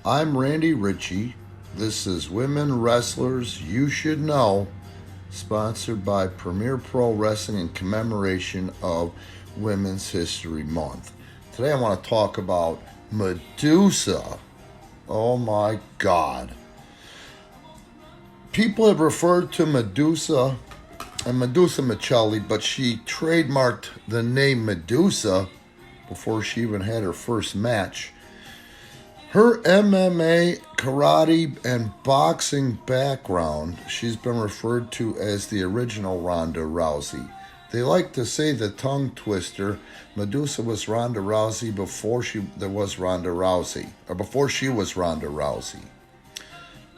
I'm Randy Ritchie. This is Women Wrestlers You Should Know, sponsored by Premier Pro Wrestling in commemoration of Women's History Month. Today I want to talk about Medusa. Oh my God. People have referred to Medusa and Medusa Michelli, but she trademarked the name Medusa before she even had her first match. Her MMA, karate, and boxing background, she's been referred to as the original Ronda Rousey. They like to say the tongue twister, Medusa was Ronda Rousey before she was Ronda Rousey.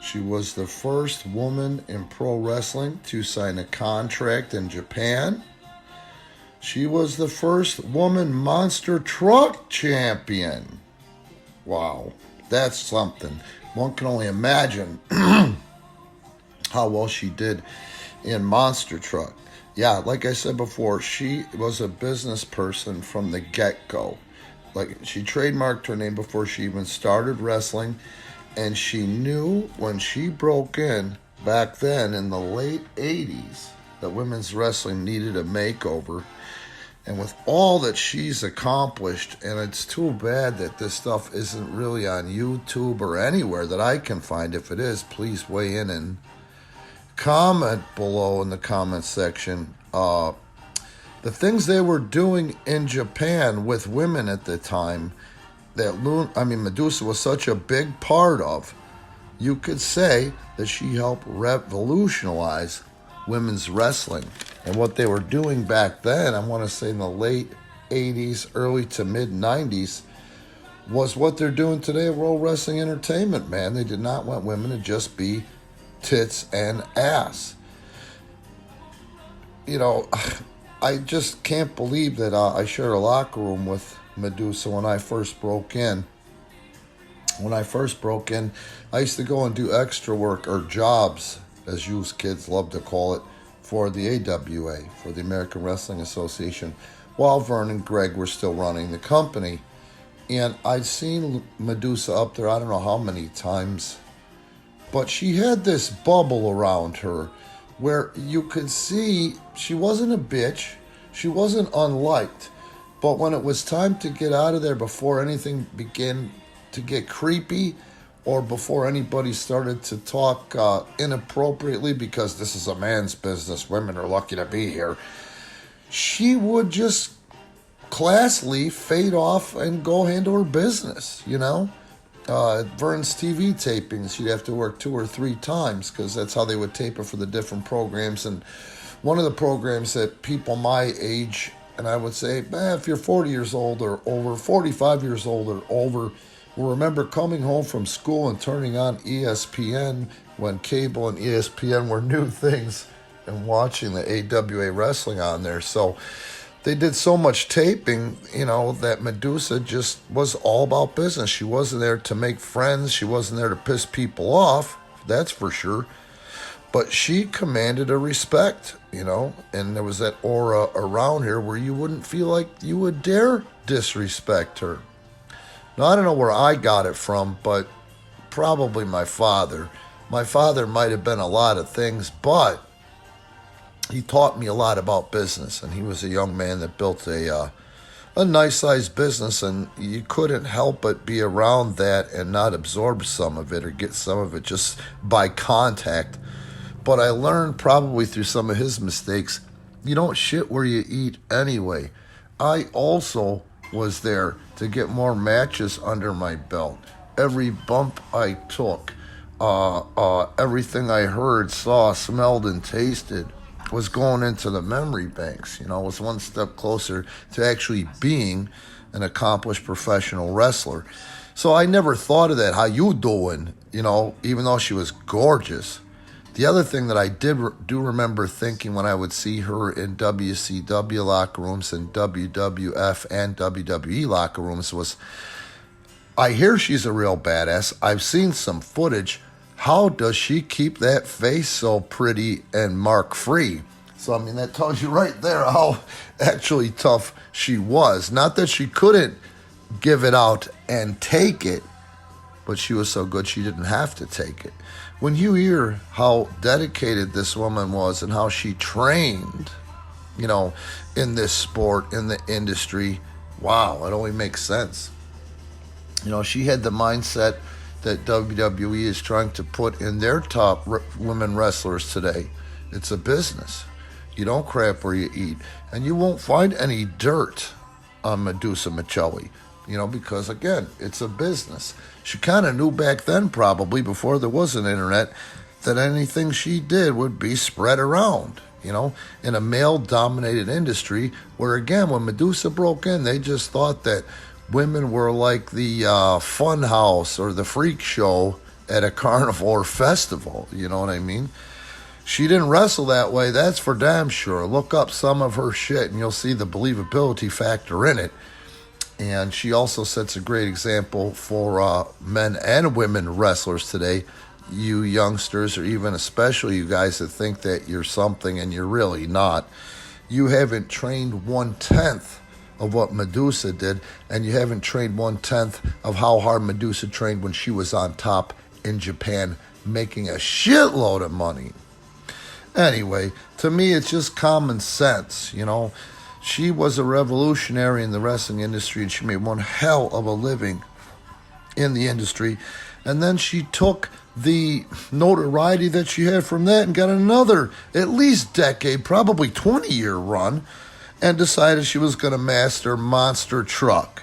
She was the first woman in pro wrestling to sign a contract in Japan. She was the first woman monster truck champion. Wow, that's something. One can only imagine how well she did in monster truck. Yeah, like I said before, she was a business person from the get-go. Like, she trademarked her name before she even started wrestling, and she knew when she broke in back then in the late 80s that women's wrestling needed a makeover. And with all that she's accomplished, and it's too bad that this stuff isn't really on YouTube or anywhere that I can find. If it is, please weigh in and comment below in the comment section. The things they were doing in Japan with women at the time that Medusa was such a big part of, you could say that she helped revolutionize women's wrestling. And what they were doing back then, I want to say in the late 80s, early to mid 90s, was what they're doing today at World Wrestling Entertainment, man. They did not want women to just be tits and ass. You know, I just can't believe that I shared a locker room with Medusa when I first broke in. When I first broke in, I used to go and do extra work, or jobs, as you kids love to call it, for the AWA, for the American Wrestling Association, while Vern and Greg were still running the company. And I'd seen Medusa up there I don't know how many times, but she had this bubble around her where you could see she wasn't a bitch, she wasn't unliked, but when it was time to get out of there before anything began to get creepy, or before anybody started to talk inappropriately, because this is a man's business, women are lucky to be here, she would just classily fade off and go handle her business, you know? Vern's TV tapings, she'd have to work 2 or 3 times, because that's how they would tape it for the different programs. And one of the programs that people my age, and I would say, if you're 40 years old or over, 45 years old or over, will remember coming home from school and turning on ESPN when cable and ESPN were new things, and watching the AWA wrestling on there. So they did so much taping, you know, that Medusa just was all about business. She wasn't there to make friends. She wasn't there to piss people off, that's for sure. But she commanded a respect, you know, and there was that aura around her where you wouldn't feel like you would dare disrespect her. Now, I don't know where I got it from, but probably my father. My father might have been a lot of things, but he taught me a lot about business, and he was a young man that built a nice-sized business, and you couldn't help but be around that and not absorb some of it or get some of it just by contact. But I learned probably through some of his mistakes, you don't shit where you eat anyway. I also was there to get more matches under my belt. Every bump I took, everything I heard, saw, smelled, and tasted was going into the memory banks. You know, it was one step closer to actually being an accomplished professional wrestler. So I never thought of that, how you doing, you know, even though she was gorgeous. The other thing that I do remember thinking when I would see her in WCW locker rooms and WWF and WWE locker rooms was, I hear she's a real badass. I've seen some footage. How does she keep that face so pretty and mark-free? So, I mean, that tells you right there how actually tough she was. Not that she couldn't give it out and take it, but she was so good she didn't have to take it. When you hear how dedicated this woman was and how she trained, in this sport, in the industry, wow, it only makes sense. She had the mindset that WWE is trying to put in their top women wrestlers today. It's a business. You don't crap where you eat. And you won't find any dirt on Medusa Michelli, because, again, it's a business. She kind of knew back then, probably, before there was an internet, that anything she did would be spread around, in a male-dominated industry where, again, when Medusa broke in, they just thought that women were like the fun house or the freak show at a carnival or festival, you know what I mean? She didn't wrestle that way, that's for damn sure. Look up some of her shit and you'll see the believability factor in it. And she also sets a great example for men and women wrestlers today, you youngsters, or even especially you guys that think that you're something and you're really not. You haven't trained 1/10 of what Medusa did, and you haven't trained 1/10 of how hard Medusa trained when she was on top in Japan, making a shitload of money. Anyway, to me, it's just common sense, She was a revolutionary in the wrestling industry, and she made one hell of a living in the industry. And then she took the notoriety that she had from that and got another at least decade, probably 20-year run, and decided she was going to master monster truck.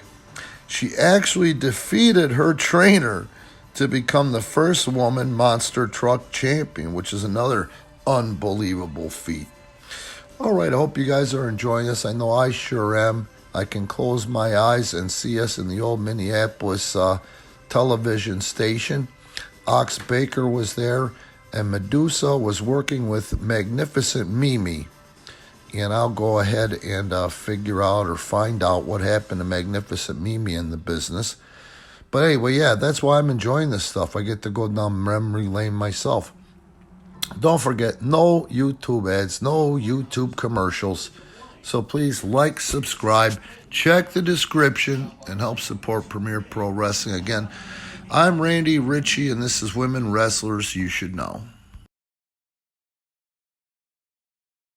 She actually defeated her trainer to become the first woman monster truck champion, which is another unbelievable feat. All right, I hope you guys are enjoying this. I know I sure am. I can close my eyes and see us in the old Minneapolis television station. Ox Baker was there, and Medusa was working with Magnificent Mimi. And I'll go ahead and figure out or find out what happened to Magnificent Mimi in the business. But anyway, yeah, that's why I'm enjoying this stuff. I get to go down memory lane myself. Don't forget, no YouTube ads, no YouTube commercials. So please like, subscribe, check the description, and help support Premier Pro Wrestling. Again, I'm Randy Ritchie, and this is Women Wrestlers You Should Know.